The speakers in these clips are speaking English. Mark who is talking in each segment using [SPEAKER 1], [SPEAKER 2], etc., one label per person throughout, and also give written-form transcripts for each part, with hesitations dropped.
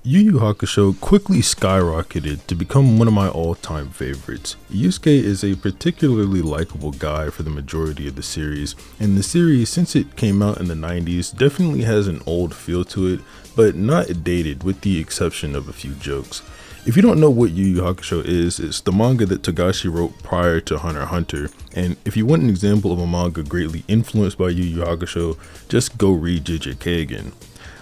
[SPEAKER 1] Yu Yu Hakusho quickly skyrocketed to become one of my all-time favorites. Yusuke is a particularly likable guy for the majority of the series, and the series, since it came out in the 90s, definitely has an old feel to it, but not dated with the exception of a few jokes. If you don't know what Yu Yu Hakusho is, it's the manga that Togashi wrote prior to Hunter x Hunter, and if you want an example of a manga greatly influenced by Yu Yu Hakusho, just go read JJK again.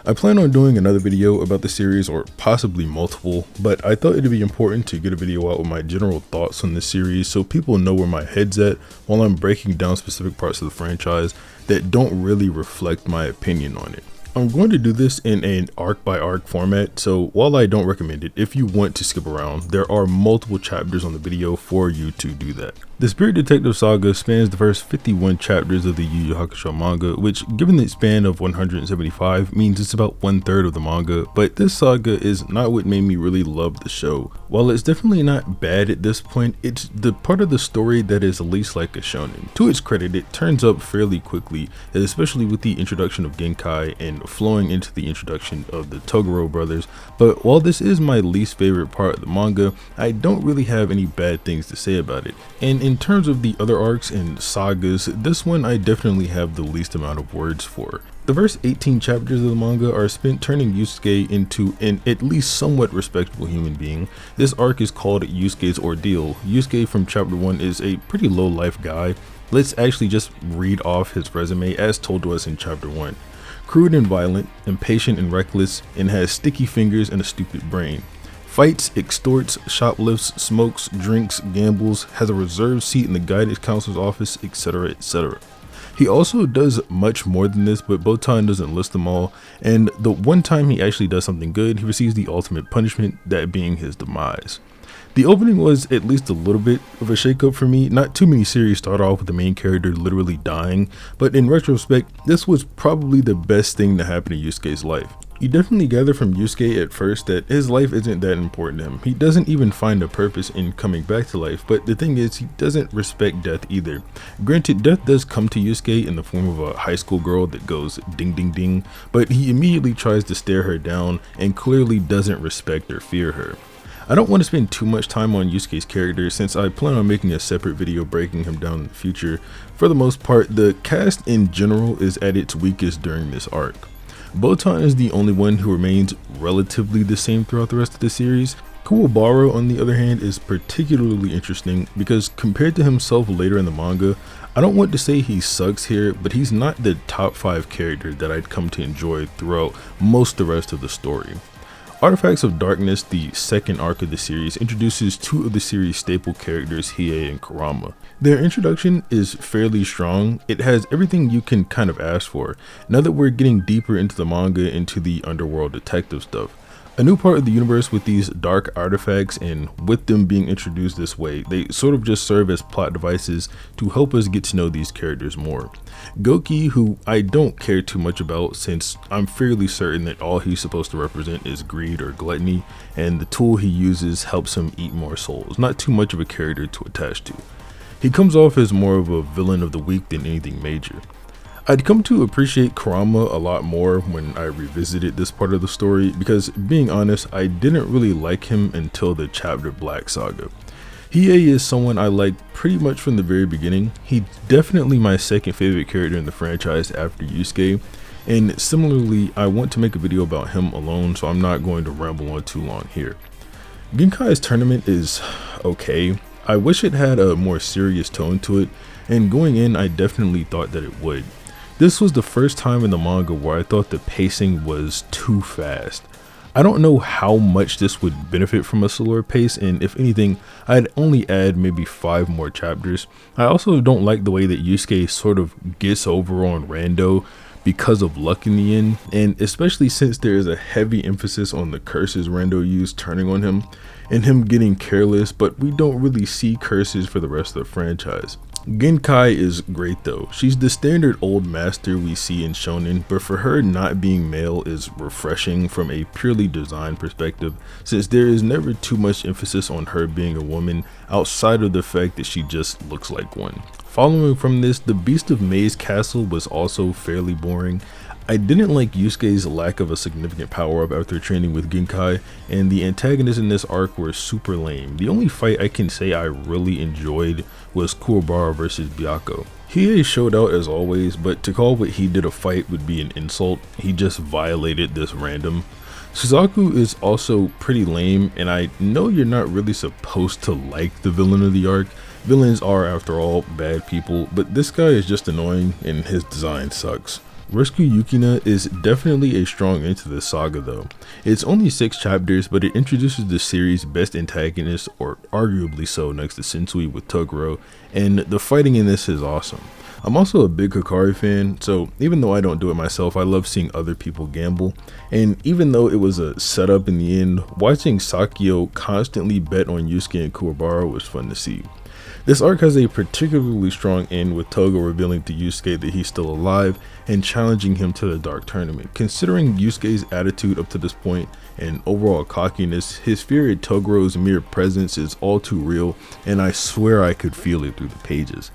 [SPEAKER 1] I plan on doing another video about the series, or possibly multiple, but I thought it'd be important to get a video out with my general thoughts on the series so people know where my head's at while I'm breaking down specific parts of the franchise that don't really reflect my opinion on it. I'm going to do this in an arc by arc format, so while I don't recommend it, if you want to skip around, there are multiple chapters on the video for you to do that. The Spirit Detective Saga spans the first 51 chapters of the Yu Yu Hakusho manga, which given the span of 175 means it's about 1/3 of the manga, but this saga is not what made me really love the show. While it's definitely not bad at this point, it's the part of the story that is least like a shonen. To its credit, it turns up fairly quickly, especially with the introduction of Genkai and flowing into the introduction of the Toguro brothers, but while this is my least favorite part of the manga, I don't really have any bad things to say about it. And in terms of the other arcs and sagas, this one I definitely have the least amount of words for. The first 18 chapters of the manga are spent turning Yusuke into an at least somewhat respectable human being. This arc is called Yusuke's Ordeal. Yusuke from chapter 1 is a pretty low life guy. Let's actually just read off his resume as told to us in chapter 1. Crude and violent, impatient and reckless, and has sticky fingers and a stupid brain. Fights, extorts, shoplifts, smokes, drinks, gambles, has a reserved seat in the guidance counselor's office, etc, etc. He also does much more than this, but Botan doesn't list them all, and the one time he actually does something good, he receives the ultimate punishment, that being his demise. The opening was at least a little bit of a shakeup for me. Not too many series start off with the main character literally dying, but in retrospect, this was probably the best thing to happen to Yusuke's life. You definitely gather from Yusuke at first that his life isn't that important to him. He doesn't even find a purpose in coming back to life, but the thing is, he doesn't respect death either. Granted, death does come to Yusuke in the form of a high school girl that goes ding ding ding, but he immediately tries to stare her down and clearly doesn't respect or fear her. I don't want to spend too much time on Yusuke's character since I plan on making a separate video breaking him down in the future. For the most part, the cast in general is at its weakest during this arc. Botan is the only one who remains relatively the same throughout the rest of the series. Kuwabara, on the other hand, is particularly interesting because compared to himself later in the manga, I don't want to say he sucks here, but he's not the top 5 character that I'd come to enjoy throughout most of the rest of the story. Artifacts of Darkness, the second arc of the series, introduces 2 of the series' staple characters, Hiei and Kurama. Their introduction is fairly strong. It has everything you can kind of ask for. Now that we're getting deeper into the manga, into the underworld detective stuff. A new part of the universe with these dark artifacts, and with them being introduced this way, they sort of just serve as plot devices to help us get to know these characters more. Goki, who I don't care too much about since I'm fairly certain that all he's supposed to represent is greed or gluttony, and the tool he uses helps him eat more souls. Not too much of a character to attach to. He comes off as more of a villain of the week than anything major. I'd come to appreciate Kurama a lot more when I revisited this part of the story because, being honest, I didn't really like him until the chapter Black Saga. Hiei is someone I liked pretty much from the very beginning. He's definitely my second favorite character in the franchise after Yusuke, and similarly, I want to make a video about him alone, so I'm not going to ramble on too long here. Genkai's tournament is okay. I wish it had a more serious tone to it, and going in, I definitely thought that it would. This was the first time in the manga where I thought the pacing was too fast. I don't know how much this would benefit from a slower pace, and if anything, I'd only add maybe 5 more chapters. I also don't like the way that Yusuke sort of gets over on Rando because of luck in the end, and especially since there is a heavy emphasis on the curses Rando used turning on him, and him getting careless, but we don't really see curses for the rest of the franchise. Genkai is great though. She's the standard old master we see in shonen, but for her not being male is refreshing from a purely design perspective, since there is never too much emphasis on her being a woman outside of the fact that she just looks like one. Following from this, the Beast of Maze Castle was also fairly boring. I didn't like Yusuke's lack of a significant power up after training with Genkai, and the antagonists in this arc were super lame. The only fight I can say I really enjoyed was Kuwabara versus Byakko. Hiei showed out as always, but to call what he did a fight would be an insult. He just violated this random. Suzaku is also pretty lame, and I know you're not really supposed to like the villain of the arc. Villains are, after all, bad people, but this guy is just annoying and his design sucks. Rescue Yukina is definitely a strong end to the saga though. It's only 6 chapters, but it introduces the series' best antagonist, or arguably so, next to Sensui with Toguro, and the fighting in this is awesome. I'm also a big Hikari fan, so even though I don't do it myself, I love seeing other people gamble, and even though it was a setup in the end, watching Sakio constantly bet on Yusuke and Kuwabara was fun to see. This arc has a particularly strong end, with Togo revealing to Yusuke that he's still alive and challenging him to the Dark Tournament. Considering Yusuke's attitude up to this point and overall cockiness, his fear at Togoro's mere presence is all too real, and I swear I could feel it through the pages.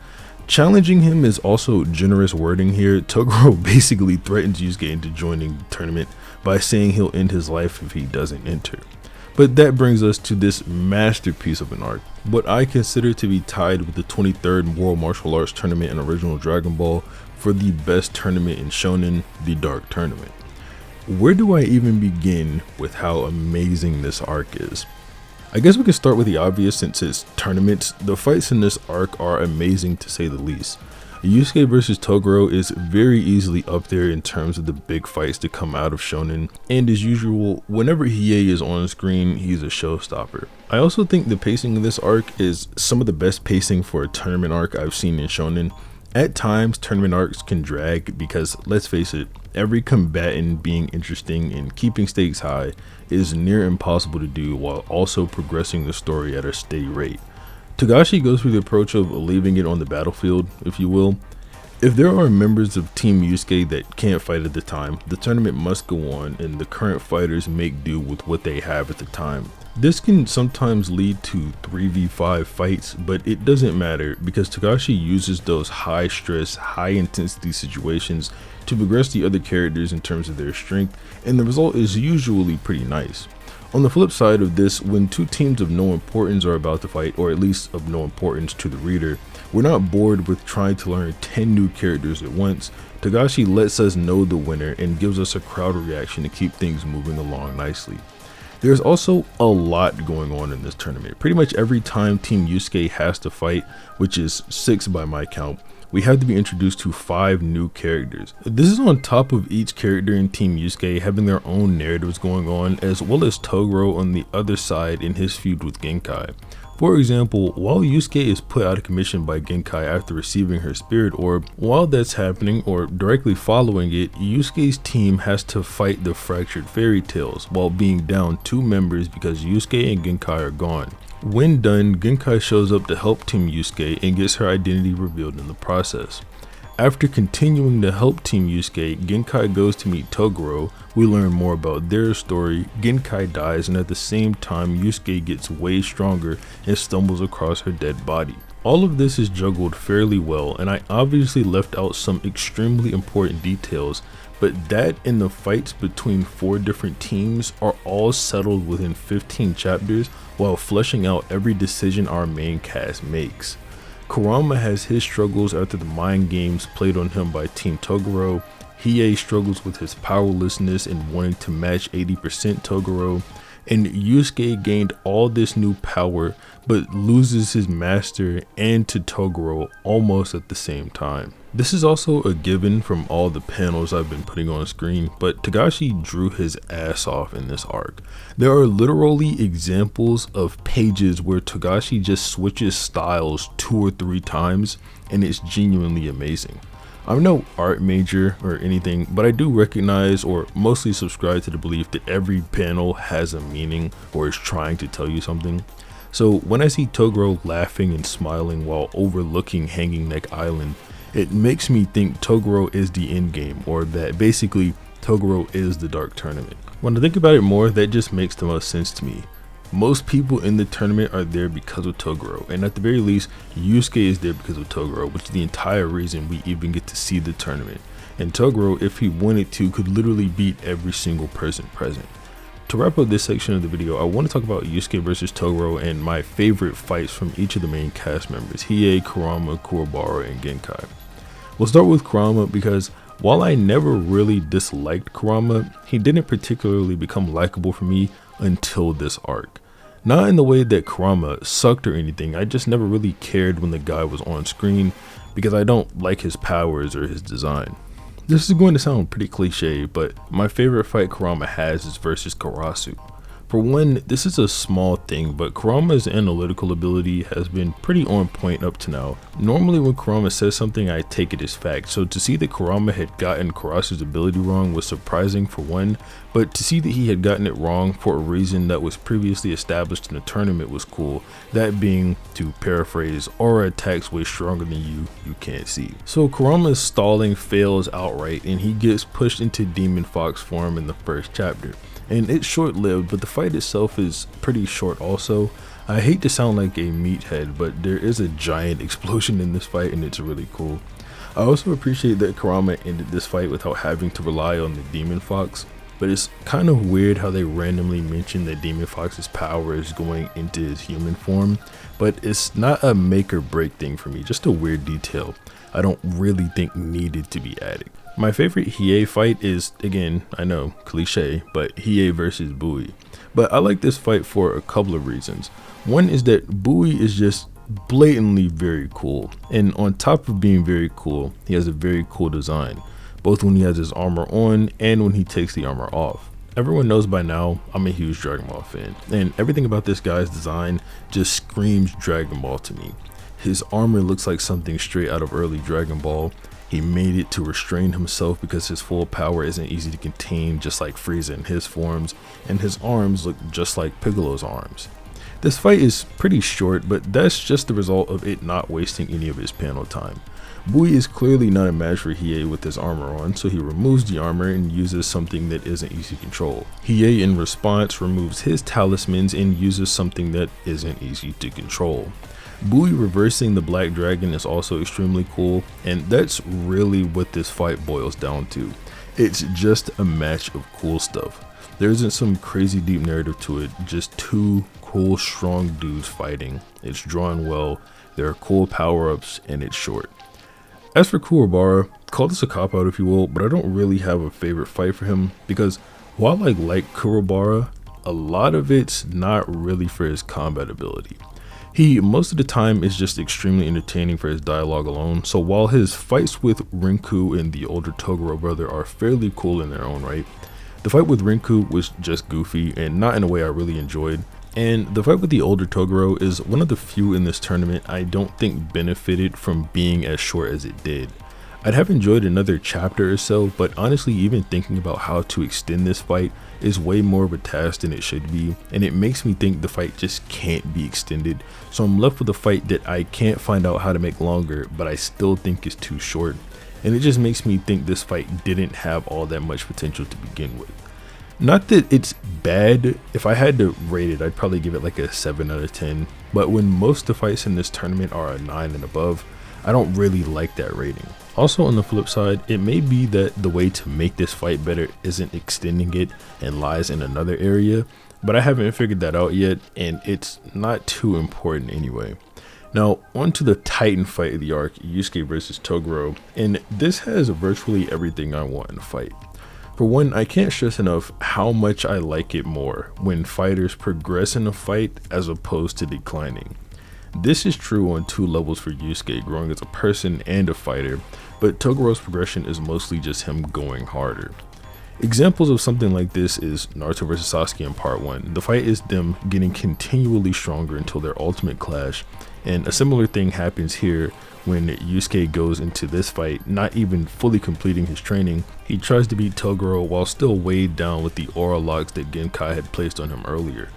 [SPEAKER 1] Challenging him is also generous wording here. Toguro basically threatens Yusuke into joining the tournament by saying he'll end his life if he doesn't enter. But that brings us to this masterpiece of an arc, what I consider to be tied with the 23rd World Martial Arts Tournament in original Dragon Ball for the best tournament in shonen, the Dark Tournament. Where do I even begin with how amazing this arc is? I guess we can start with the obvious since it's tournaments. The fights in this arc are amazing to say the least. Yusuke vs Toguro is very easily up there in terms of the big fights to come out of shonen, and as usual, whenever Hiei is on screen, he's a showstopper. I also think the pacing of this arc is some of the best pacing for a tournament arc I've seen in shonen. At times, tournament arcs can drag because, let's face it, every combatant being interesting and keeping stakes high is near impossible to do while also progressing the story at a steady rate. Togashi goes through the approach of leaving it on the battlefield, if you will. If there are members of Team Yusuke that can't fight at the time, the tournament must go on and the current fighters make do with what they have at the time. This can sometimes lead to 3v5 fights, but it doesn't matter because Togashi uses those high stress, high intensity situations to progress the other characters in terms of their strength, and the result is usually pretty nice. On the flip side of this, when two teams of no importance are about to fight, or at least of no importance to the reader, we're not bored with trying to learn 10 new characters at once. Togashi lets us know the winner and gives us a crowd reaction to keep things moving along nicely. There's also a lot going on in this tournament. Pretty much every time Team Yusuke has to fight, which is 6 by my count, we have to be introduced to 5 new characters. This is on top of each character in Team Yusuke having their own narratives going on, as well as Toguro on the other side in his feud with Genkai. For example, while Yusuke is put out of commission by Genkai after receiving her spirit orb, while that's happening or directly following it, Yusuke's team has to fight the fractured fairy tales while being down 2 members because Yusuke and Genkai are gone. When done, Genkai shows up to help Team Yusuke and gets her identity revealed in the process. After continuing to help Team Yusuke, Genkai goes to meet Toguro. We learn more about their story. Genkai dies, and at the same time, Yusuke gets way stronger and stumbles across her dead body. All of this is juggled fairly well, and I obviously left out some extremely important details, but that and the fights between 4 different teams are all settled within 15 chapters while fleshing out every decision our main cast makes. Kurama has his struggles after the mind games played on him by Team Toguro. Hiei struggles with his powerlessness and wanting to match 80% Toguro. And Yusuke gained all this new power but loses his master and to Toguro almost at the same time. This is also a given from all the panels I've been putting on screen, but Togashi drew his ass off in this arc. There are literally examples of pages where Togashi just switches styles 2 or 3 times, and it's genuinely amazing. I'm no art major or anything, but I do recognize or mostly subscribe to the belief that every panel has a meaning or is trying to tell you something. So when I see Toguro laughing and smiling while overlooking Hanging Neck Island, it makes me think Toguro is the endgame, or that basically Toguro is the Dark Tournament. When I think about it more, that just makes the most sense to me. Most people in the tournament are there because of Toguro, and at the very least, Yusuke is there because of Toguro, which is the entire reason we even get to see the tournament. And Toguro, if he wanted to, could literally beat every single person present. To wrap up this section of the video, I want to talk about Yusuke versus Toguro and my favorite fights from each of the main cast members, Hiei, Kurama, Kuwabara, and Genkai. We'll start with Kurama because while I never really disliked Kurama, he didn't particularly become likable for me until this arc. Not in the way that Kurama sucked or anything, I just never really cared when the guy was on screen because I don't like his powers or his design. This is going to sound pretty cliche, but my favorite fight Kurama has is versus Karasu. For one, this is a small thing, but Kurama's analytical ability has been pretty on point up to now. Normally when Kurama says something, I take it as fact, so to see that Kurama had gotten Karasu's ability wrong was surprising for one, but to see that he had gotten it wrong for a reason that was previously established in the tournament was cool, that being, to paraphrase, aura attacks way stronger than you can't see. So Kurama's stalling fails outright and he gets pushed into Demon Fox form in the first chapter. And it's short-lived, but the fight itself is pretty short also. I hate to sound like a meathead, but there is a giant explosion in this fight and it's really cool. I also appreciate that Kurama ended this fight without having to rely on the Demon Fox, but it's kind of weird how they randomly mention that Demon Fox's power is going into his human form, but it's not a make or break thing for me, just a weird detail I don't really think needed to be added. My favorite Hiei fight is, again, I know, cliche, but Hiei versus Bui. But I like this fight for a couple of reasons. One is that Bui is just blatantly very cool, and on top of being very cool, he has a very cool design, both when he has his armor on and when he takes the armor off. Everyone knows by now I'm a huge Dragon Ball fan, and everything about this guy's design just screams Dragon Ball to me. His armor looks like something straight out of early Dragon Ball. He made it to restrain himself because his full power isn't easy to contain, just like Frieza in his forms, and his arms look just like Piccolo's arms. This fight is pretty short, but that's just the result of it not wasting any of his panel time. Bui is clearly not a match for Hiei with his armor on, so he removes the armor and uses something that isn't easy to control. Hiei in response removes his talismans and uses something that isn't easy to control. Bui reversing the Black Dragon is also extremely cool, and that's really what this fight boils down to. It's just a match of cool stuff. There isn't some crazy deep narrative to it, just two cool strong dudes fighting. It's drawn well, there are cool power-ups, and it's short. As for Kuwabara, call this a cop-out if you will, but I don't really have a favorite fight for him because while I like Kuwabara, a lot of it's not really for his combat ability. He, most of the time, is just extremely entertaining for his dialogue alone, so while his fights with Rinku and the older Toguro brother are fairly cool in their own right, the fight with Rinku was just goofy and not in a way I really enjoyed, and the fight with the older Toguro is one of the few in this tournament I don't think benefited from being as short as it did. I'd have enjoyed another chapter or so, but honestly even thinking about how to extend this fight is way more of a task than it should be, and it makes me think the fight just can't be extended, so I'm left with a fight that I can't find out how to make longer, but I still think is too short, and it just makes me think this fight didn't have all that much potential to begin with. Not that it's bad, if I had to rate it I'd probably give it like a 7 out of 10, but when most of the fights in this tournament are a 9 and above, I don't really like that rating. Also on the flip side, it may be that the way to make this fight better isn't extending it and lies in another area, but I haven't figured that out yet and it's not too important anyway. Now on to the Titan fight of the arc, Yusuke versus Toguro, and this has virtually everything I want in a fight. For one, I can't stress enough how much I like it more when fighters progress in a fight as opposed to declining. This is true on two levels for Yusuke, growing as a person and a fighter, but Togoro's progression is mostly just him going harder. Examples of something like this is Naruto vs Sasuke in part 1. The fight is them getting continually stronger until their ultimate clash, And a similar thing happens here when Yusuke goes into this fight, not even fully completing his training. He tries to beat Toguro while still weighed down with the aura locks that Genkai had placed on him earlier.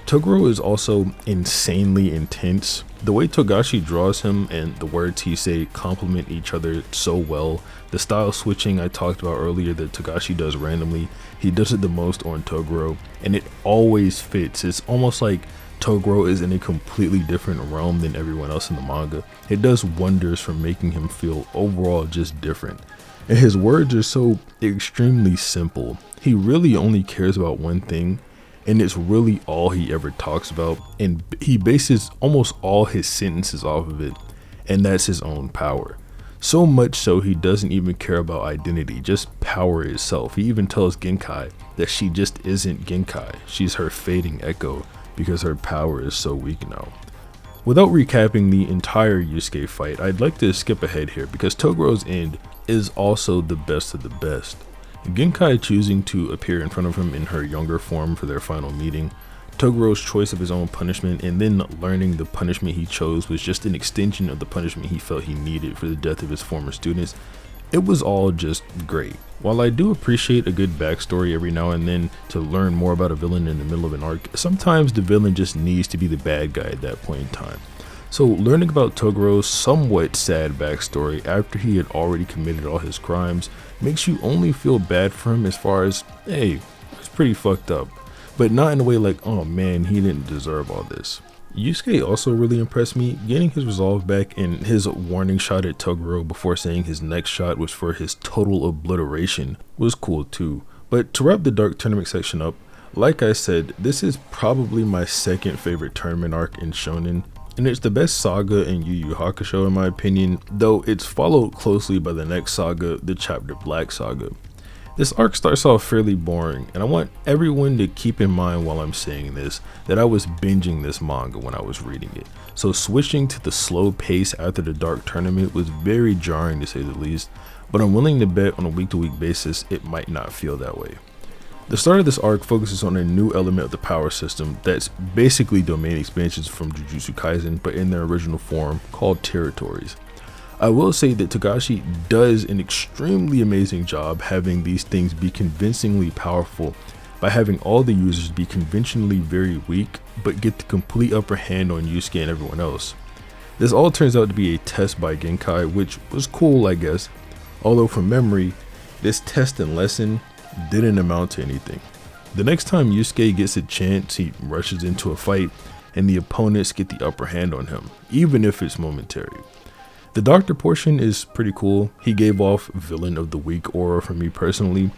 [SPEAKER 1] Toguro is also insanely intense. The way Togashi draws him and the words he say complement each other so well. The style switching I talked about earlier that Togashi does randomly, he does it the most on Toguro, and it always fits. It's almost like Toguro is in a completely different realm than everyone else in the manga. It does wonders for making him feel overall just different. And his words are so extremely simple. He really only cares about one thing, and it's really all he ever talks about, and he bases almost all his sentences off of it, and that's his own power. So much so he doesn't even care about identity, just power itself. He even tells Genkai that she just isn't Genkai, she's her fading echo because her power is so weak now. Without recapping the entire Yusuke fight, I'd like to skip ahead here because Toguro's end is also the best of the best. Genkai choosing to appear in front of him in her younger form for their final meeting, Toguro's choice of his own punishment, and then learning the punishment he chose was just an extension of the punishment he felt he needed for the death of his former students. It was all just great. While I do appreciate a good backstory every now and then to learn more about a villain in the middle of an arc, sometimes the villain just needs to be the bad guy at that point in time. So learning about Toguro's somewhat sad backstory after he had already committed all his crimes makes you only feel bad for him as far as, hey, it's pretty fucked up, but not in a way like, oh man, he didn't deserve all this. Yusuke also really impressed me. Getting his resolve back and his warning shot at Toguro before saying his next shot was for his total obliteration was cool too. But to wrap the Dark Tournament section up, like I said, this is probably my second favorite tournament arc in shonen, and it's the best saga in YuYu Hakusho in my opinion, though it's followed closely by the next saga, the Chapter Black saga. This arc starts off fairly boring, and I want everyone to keep in mind while I'm saying this that I was binging this manga when I was reading it, so switching to the slow pace after the Dark Tournament was very jarring to say the least, but I'm willing to bet on a week-to-week basis it might not feel that way. The start of this arc focuses on a new element of the power system that's basically domain expansions from Jujutsu Kaisen, but in their original form, called territories. I will say that Togashi does an extremely amazing job having these things be convincingly powerful by having all the users be conventionally very weak, but get the complete upper hand on Yusuke and everyone else. This all turns out to be a test by Genkai, which was cool I guess, although from memory, this test and lesson didn't amount to anything. The next time Yusuke gets a chance, he rushes into a fight and the opponents get the upper hand on him, even if it's momentary. The doctor portion is pretty cool. He gave off villain of the week aura for me personally,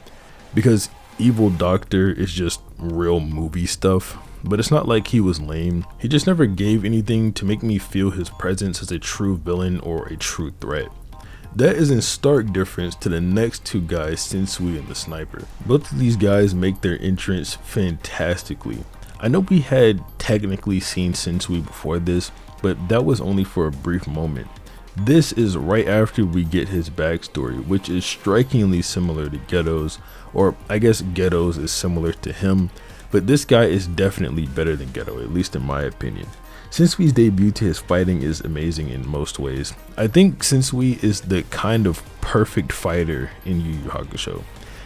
[SPEAKER 1] because evil doctor is just real movie stuff, but it's not like he was lame. He just never gave anything to make me feel his presence as a true villain or a true threat. That is in stark difference to the next two guys, Sensui and the sniper. Both of these guys make their entrance fantastically. I know we had technically seen Sensui before this, but that was only for a brief moment. This is right after we get his backstory, which is strikingly similar to Geto's, or I guess Geto's is similar to him, but this guy is definitely better than Geto, at least in my opinion. Sensui's debut to his fighting is amazing in most ways. I think Sensui is the kind of perfect fighter in Yu Yu Hakusho,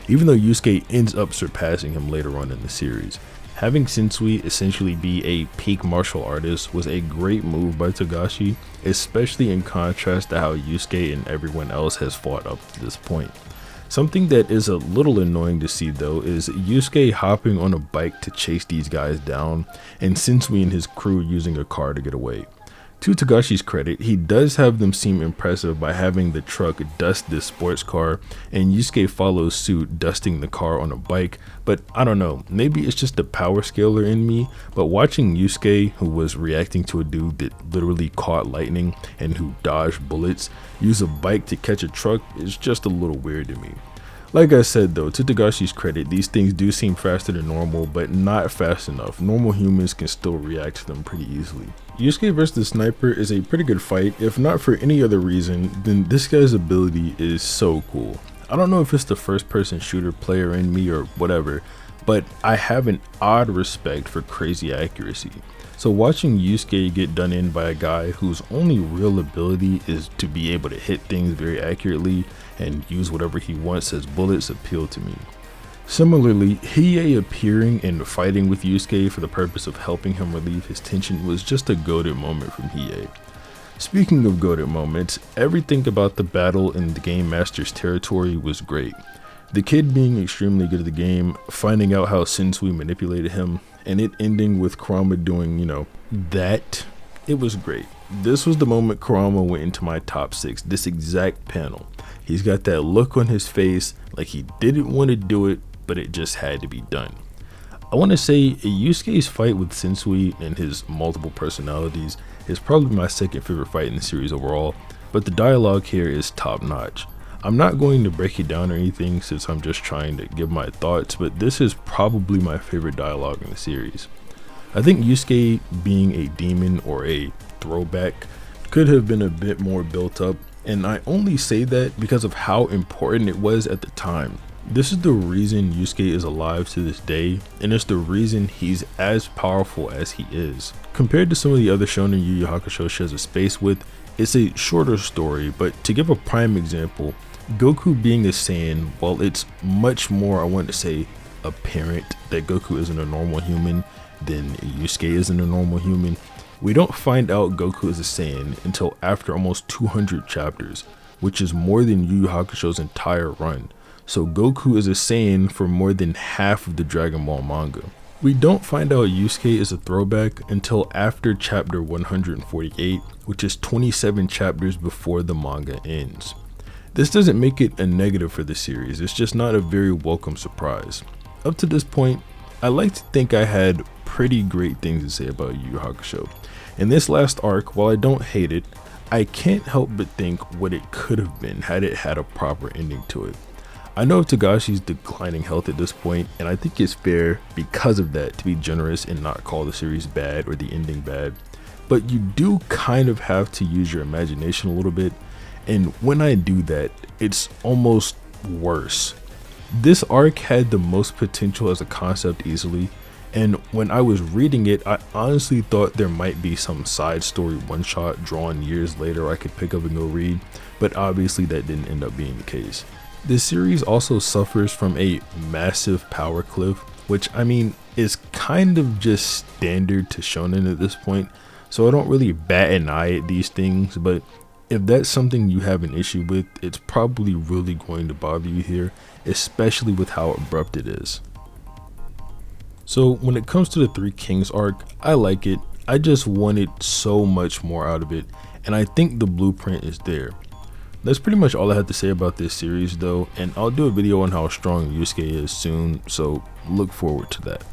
[SPEAKER 1] even though Yusuke ends up surpassing him later on in the series. Having Sensui essentially be a peak martial artist was a great move by Togashi, especially in contrast to how Yusuke and everyone else has fought up to this point. Something that is a little annoying to see though is Yusuke hopping on a bike to chase these guys down, and Sensui and his crew using a car to get away. To Togashi's credit, he does have them seem impressive by having the truck dust this sports car, and Yusuke follows suit dusting the car on a bike, but I don't know, maybe it's just the power scaler in me, but watching Yusuke, who was reacting to a dude that literally caught lightning and who dodged bullets, use a bike to catch a truck is just a little weird to me. Like I said though, to Togashi's credit, these things do seem faster than normal, but not fast enough. Normal humans can still react to them pretty easily. Yusuke vs the sniper is a pretty good fight. If not for any other reason, then this guy's ability is so cool. I don't know if it's the first person shooter player in me or whatever, but I have an odd respect for crazy accuracy. So watching Yusuke get done in by a guy whose only real ability is to be able to hit things very accurately and use whatever he wants as bullets appealed to me. Similarly, Hiei appearing and fighting with Yusuke for the purpose of helping him relieve his tension was just a goated moment from Hiei. Speaking of goated moments, everything about the battle in the Game Master's territory was great. The kid being extremely good at the game, finding out how Sensui manipulated him, and it ending with Kurama doing, that, it was great. This was the moment Kurama went into my top 6, this exact panel. He's got that look on his face like he didn't want to do it, but it just had to be done. I want to say Yusuke's fight with Sensui and his multiple personalities is probably my second favorite fight in the series overall, but the dialogue here is top notch. I'm not going to break it down or anything since I'm just trying to give my thoughts, but this is probably my favorite dialogue in the series. I think Yusuke being a demon or a throwback could have been a bit more built up, and I only say that because of how important it was at the time. This is the reason Yusuke is alive to this day, and it's the reason he's as powerful as he is. Compared to some of the other shonen YuYu Hakusho shares a space with, it's a shorter story, but to give a prime example, Goku being a Saiyan, while it's much more, I want to say, apparent that Goku isn't a normal human than Yusuke isn't a normal human, we don't find out Goku is a Saiyan until after almost 200 chapters, which is more than Yu Yu Hakusho's entire run. So Goku is a Saiyan for more than half of the Dragon Ball manga. We don't find out Yusuke is a throwback until after chapter 148, which is 27 chapters before the manga ends. This doesn't make it a negative for the series, it's just not a very welcome surprise. Up to this point, I like to think I had pretty great things to say about Yu Yu Hakusho. In this last arc, while I don't hate it, I can't help but think what it could have been had it had a proper ending to it. I know of Togashi's declining health at this point, and I think it's fair because of that to be generous and not call the series bad or the ending bad, but you do kind of have to use your imagination a little bit, and when I do that, it's almost worse. This arc had the most potential as a concept easily, and when I was reading it, I honestly thought there might be some side story one-shot drawn years later I could pick up and go read, but obviously that didn't end up being the case. This series also suffers from a massive power cliff, which I mean is kind of just standard to shonen at this point, so I don't really bat an eye at these things, but if that's something you have an issue with, it's probably really going to bother you here, especially with how abrupt it is. So when it comes to the Three Kings arc, I like it, I just wanted so much more out of it, and I think the blueprint is there. That's pretty much all I have to say about this series though, and I'll do a video on how strong Yusuke is soon, so look forward to that.